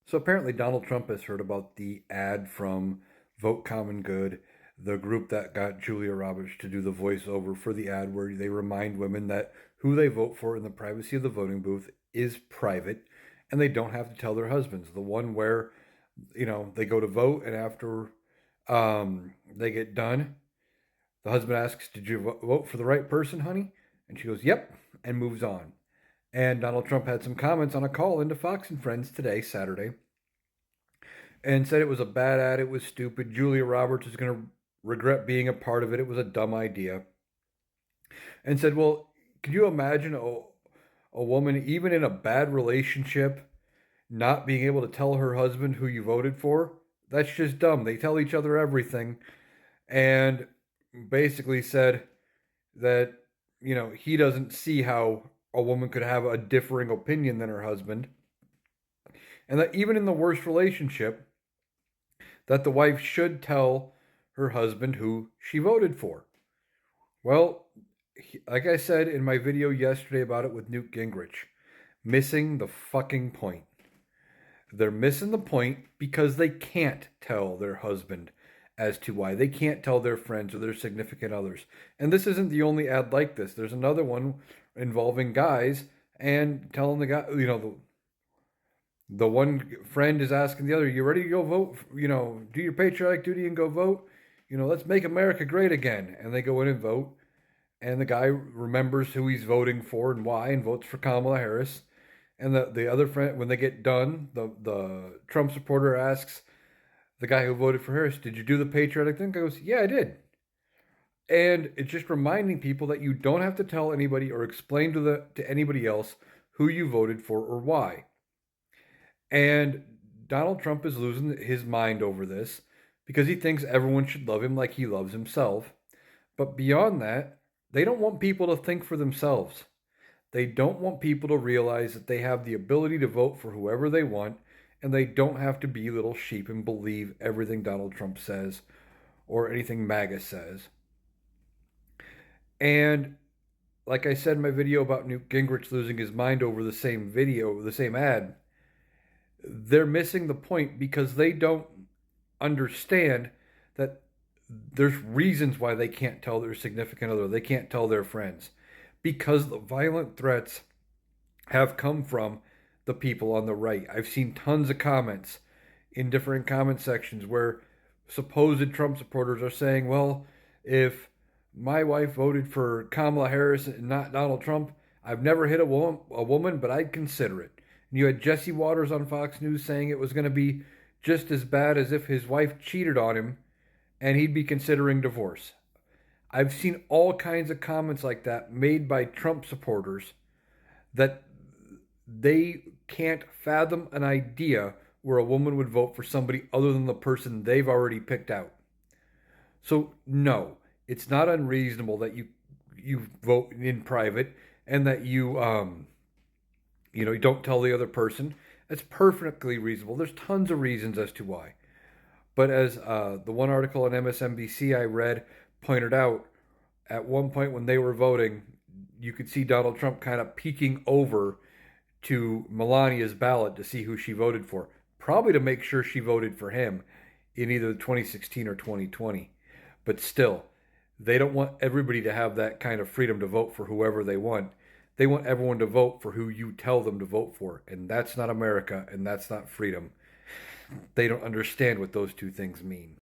So apparently Donald Trump has heard about the ad from Vote Common Good, the group that got Julia Roberts to do the voiceover for the ad where they remind women that who they vote for in the privacy of the voting booth is private and they don't have to tell their husbands. The one where, they go to vote and after they get done, the husband asks, "Did you vote for the right person, honey?" And she goes, "Yep," and moves on. And Donald Trump had some comments on a call into Fox and Friends today, Saturday, and said it was a bad ad, it was stupid. Julia Roberts is going to regret being a part of it. It was a dumb idea. And said, well, could you imagine a woman, even in a bad relationship, not being able to tell her husband who you voted for? That's just dumb. They tell each other everything. And basically said that, he doesn't see how a woman could have a differing opinion than her husband. And that even in the worst relationship, that the wife should tell her husband who she voted for. Well, like I said in my video yesterday about it with Newt Gingrich, missing the fucking point. They're missing the point because they can't tell their husband as to why. They can't tell their friends or their significant others. And this isn't the only ad like this. There's another one involving guys and telling the guy, the one friend is asking the other, "You ready to go vote? Do your patriotic duty and go vote. Let's make America great again." And they go in and vote. And the guy remembers who he's voting for and why and votes for Kamala Harris. And the other friend, when they get done, the Trump supporter asks the guy who voted for Harris, "Did you do the patriotic thing?" He goes, "Yeah, I did." And it's just reminding people that you don't have to tell anybody or explain to anybody else who you voted for or why. And Donald Trump is losing his mind over this because he thinks everyone should love him like he loves himself. But beyond that, they don't want people to think for themselves. They don't want people to realize that they have the ability to vote for whoever they want and they don't have to be little sheep and believe everything Donald Trump says or anything MAGA says. And like I said in my video about Newt Gingrich losing his mind over the same video, the same ad, they're missing the point because they don't understand that there's reasons why they can't tell their significant other, they can't tell their friends, because the violent threats have come from the people on the right. I've seen tons of comments in different comment sections where supposed Trump supporters are saying, well, if my wife voted for Kamala Harris and not Donald Trump, I've never hit a woman, but I'd consider it. And you had Jesse Waters on Fox News saying it was going to be just as bad as if his wife cheated on him and he'd be considering divorce. I've seen all kinds of comments like that made by Trump supporters that they can't fathom an idea where a woman would vote for somebody other than the person they've already picked out. So no, it's not unreasonable that you vote in private and that you don't tell the other person. It's perfectly reasonable. There's tons of reasons as to why. But as the one article on MSNBC I read pointed out, at one point when they were voting, you could see Donald Trump kind of peeking over to Melania's ballot to see who she voted for, probably to make sure she voted for him in either 2016 or 2020. But still, they don't want everybody to have that kind of freedom to vote for whoever they want. They want everyone to vote for who you tell them to vote for. And that's not America, and that's not freedom. They don't understand what those two things mean.